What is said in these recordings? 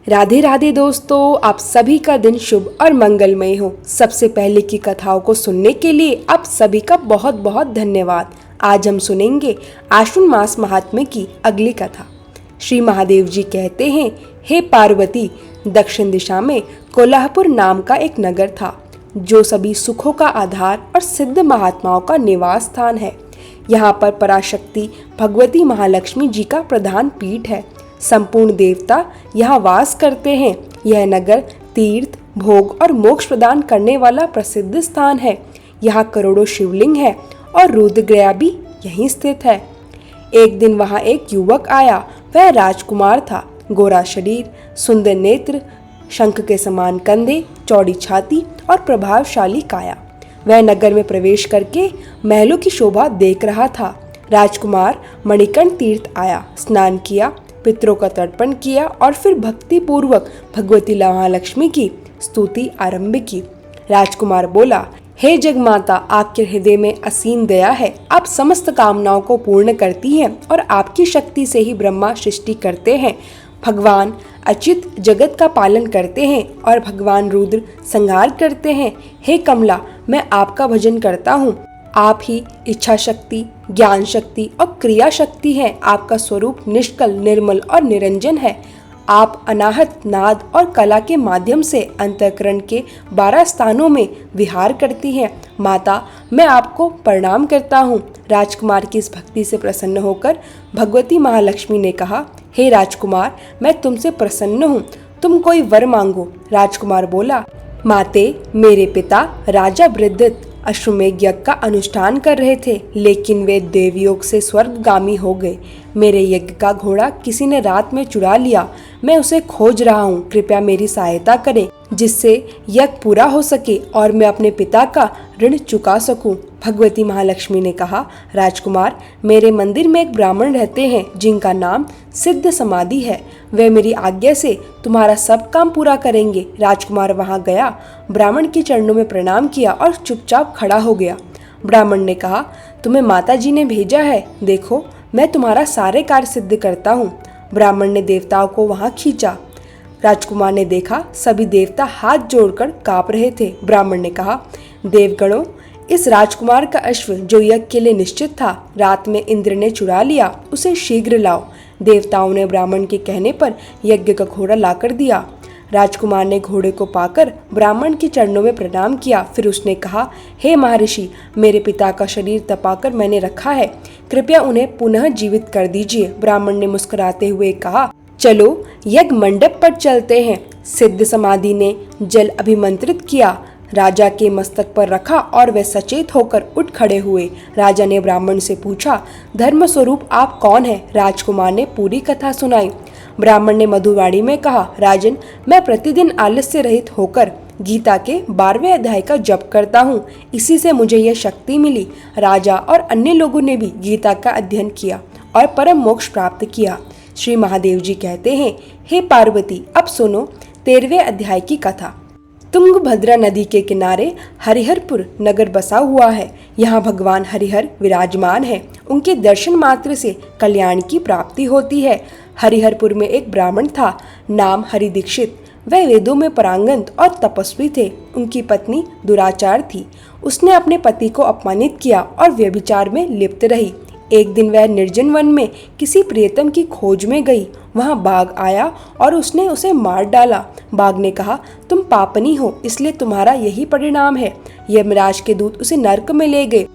राधे राधे दोस्तों, आप सभी का दिन शुभ और मंगलमय हो। सबसे पहले की कथाओं को सुनने के लिए आप सभी का बहुत बहुत धन्यवाद। आज हम सुनेंगे आश्विन मास महात्म्य की अगली कथा। श्री महादेव जी कहते हैं, हे पार्वती, दक्षिण दिशा में कोल्हापुर नाम का एक नगर था जो सभी सुखों का आधार और सिद्ध महात्माओं का निवास स्थान है। यहाँ पर पराशक्ति भगवती महालक्ष्मी जी का प्रधान पीठ है। संपूर्ण देवता यहाँ वास करते हैं। यह नगर तीर्थ, भोग और मोक्ष प्रदान करने वाला प्रसिद्ध स्थान है। यहाँ करोड़ों शिवलिंग है और रुद्रगया भी यहीं स्थित है। एक दिन वहाँ एक युवक आया। वह राजकुमार था। गोरा शरीर, सुंदर नेत्र, शंख के समान कंधे, चौड़ी छाती और प्रभावशाली काया। वह नगर में प्रवेश करके महलों की शोभा देख रहा था। राजकुमार मणिकर्ण तीर्थ आया, स्नान किया, पितरों का तर्पण किया और फिर भक्ति पूर्वक भगवती महालक्ष्मी की स्तुति आरंभ की। राजकुमार बोला, हे जगमाता, आपके हृदय में असीम दया है। आप समस्त कामनाओं को पूर्ण करती हैं और आपकी शक्ति से ही ब्रह्मा सृष्टि करते हैं। भगवान अच्युत जगत का पालन करते हैं और भगवान रुद्र संहार करते हैं। हे कमला, मैं आपका भजन करता हूँ। आप ही इच्छा शक्ति, ज्ञान शक्ति और क्रिया शक्ति हैं। आपका स्वरूप निष्कल, निर्मल और निरंजन है। आप अनाहत नाद और कला के माध्यम से अंतःकरण के 12 स्थानों में विहार करती हैं। माता, मैं आपको प्रणाम करता हूँ। राजकुमार की इस भक्ति से प्रसन्न होकर भगवती महालक्ष्मी ने कहा, हे राजकुमार, मैं तुमसे प्रसन्न हूँ। तुम कोई वर मांगो। राजकुमार बोला, माते, मेरे पिता राजा बृहद्रथ अश्वमेध यज्ञ का अनुष्ठान कर रहे थे, लेकिन वे देवयोग से स्वर्गगामी हो गए। मेरे यज्ञ का घोड़ा किसी ने रात में चुरा लिया। मैं उसे खोज रहा हूँ। कृपया मेरी सहायता करें जिससे यज्ञ पूरा हो सके और मैं अपने पिता का ऋण चुका सकूं। भगवती महालक्ष्मी ने कहा, राजकुमार, मेरे मंदिर में एक ब्राह्मण रहते हैं जिनका नाम सिद्ध समाधि है। वे मेरी आज्ञा से तुम्हारा सब काम पूरा करेंगे। राजकुमार वहां गया, ब्राह्मण के चरणों में प्रणाम किया और चुपचाप खड़ा हो गया। ब्राह्मण ने कहा, तुम्हें माता जी ने भेजा है। देखो, मैं तुम्हारा सारे कार्य सिद्ध करता हूँ। ब्राह्मण ने देवताओं को वहां खींचा। राजकुमार ने देखा सभी देवता हाथ जोड़कर कांप रहे थे। ब्राह्मण ने कहा, देवगणों, इस राजकुमार का अश्व जो यज्ञ के लिए निश्चित था, रात में इंद्र ने चुरा लिया। उसे शीघ्र लाओ। देवताओं ने ब्राह्मण के कहने पर यज्ञ का घोड़ा लाकर दिया। राजकुमार ने घोड़े को पाकर ब्राह्मण के चरणों में प्रणाम किया। फिर उसने कहा, हे महर्षि, मेरे पिता का शरीर तपाकर मैंने रखा है। कृपया उन्हें पुनः जीवित कर दीजिए। ब्राह्मण ने मुस्कुराते हुए कहा, चलो यज्ञ मंडप पर चलते हैं। सिद्ध समाधि ने जल अभिमंत्रित किया, राजा के मस्तक पर रखा और वे सचेत होकर उठ खड़े हुए। राजा ने ब्राह्मण से पूछा, धर्म स्वरूप आप कौन हैं? राजकुमार ने पूरी कथा सुनाई। ब्राह्मण ने मधुवाणी में कहा, राजन, मैं प्रतिदिन आलस्य रहित होकर गीता के 12वें अध्याय का जप करता हूँ। इसी से मुझे यह शक्ति मिली। राजा और अन्य लोगों ने भी गीता का अध्ययन किया और परम मोक्ष प्राप्त किया। श्री महादेव जी कहते हैं, हे पार्वती, अब सुनो 13वें अध्याय की कथा। तुंगभद्रा नदी के किनारे हरिहरपुर नगर बसा हुआ है। यहाँ भगवान हरिहर विराजमान है। उनके दर्शन मात्र से कल्याण की प्राप्ति होती है। हरिहरपुर में एक ब्राह्मण था, नाम हरि दीक्षित। वह वेदों में पारंगत और तपस्वी थे। उनकी पत्नी दुराचार थी। उसने अपने पति को अपमानित किया और व्यभिचार में लिप्त रही। एक दिन वह निर्जन वन में किसी प्रियतम की खोज में गई। वहां बाघ आया और उसने उसे मार डाला। बाघ ने कहा, तुम पापनी हो, इसलिए तुम्हारा यही परिणाम है। यमराज के दूत उसे नरक में ले गए।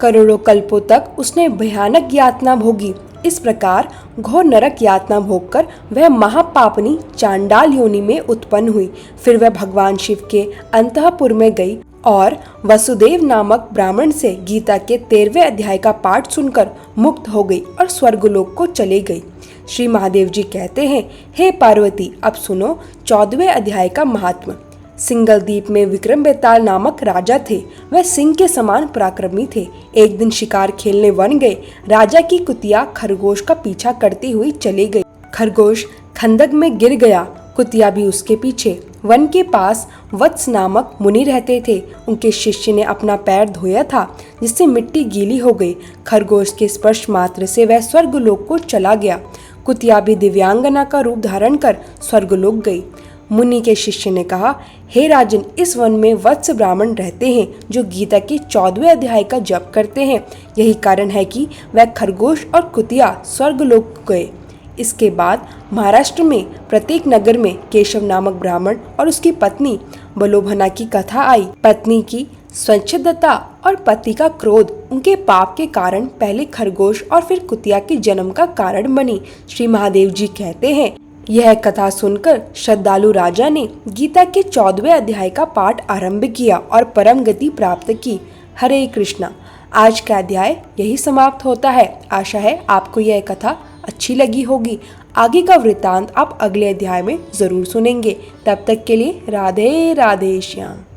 करोड़ों कल्पों तक उसने भयानक यातना भोगी। इस प्रकार घोर नरक यातना भोगकर वह महापापनी चांडाल योनि में उत्पन्न हुई। फिर वह भगवान शिव के अंतःपुर में गई और वसुदेव नामक ब्राह्मण से गीता के 13वें अध्याय का पाठ सुनकर मुक्त हो गई और स्वर्गलोक को चले गई। श्री महादेव जी कहते हैं, हे पार्वती, अब सुनो 14वें अध्याय का महात्म्य। सिंगल द्वीप में विक्रम बेताल नामक राजा थे। वह सिंह के समान पराक्रमी थे। एक दिन शिकार खेलने वन गए। राजा की कुतिया खरगोश का पीछा करती हुई चली गई। खरगोश खंदक में गिर गया, कुतिया भी उसके पीछे। वन के पास वत्स नामक मुनि रहते थे। उनके शिष्य ने अपना पैर धोया था, जिससे मिट्टी गीली हो गई। खरगोश के स्पर्श मात्र से वह स्वर्गलोक को चला गया। कुतिया भी दिव्यांगना का रूप धारण कर स्वर्गलोक गई। मुनि के शिष्य ने कहा, हे राजन, इस वन में वत्स ब्राह्मण रहते हैं जो गीता के 14वें अध्याय का जप करते हैं। यही कारण है कि वह खरगोश और कुतिया स्वर्गलोक गए। इसके बाद महाराष्ट्र में प्रत्येक नगर में केशव नामक ब्राह्मण और उसकी पत्नी बलोभना की कथा आई। पत्नी की स्वच्छंदता और पति का क्रोध उनके पाप के कारण पहले खरगोश और फिर कुतिया के जन्म का कारण बनी। श्री महादेव जी कहते हैं, यह कथा सुनकर श्रद्धालु राजा ने गीता के 14वें अध्याय का पाठ आरंभ किया और परम गति प्राप्त की। हरे कृष्णा। आज का अध्याय यही समाप्त होता है। आशा है आपको यह कथा अच्छी लगी होगी। आगे का वृत्तांत आप अगले अध्याय में जरूर सुनेंगे। तब तक के लिए राधे राधे श्याम।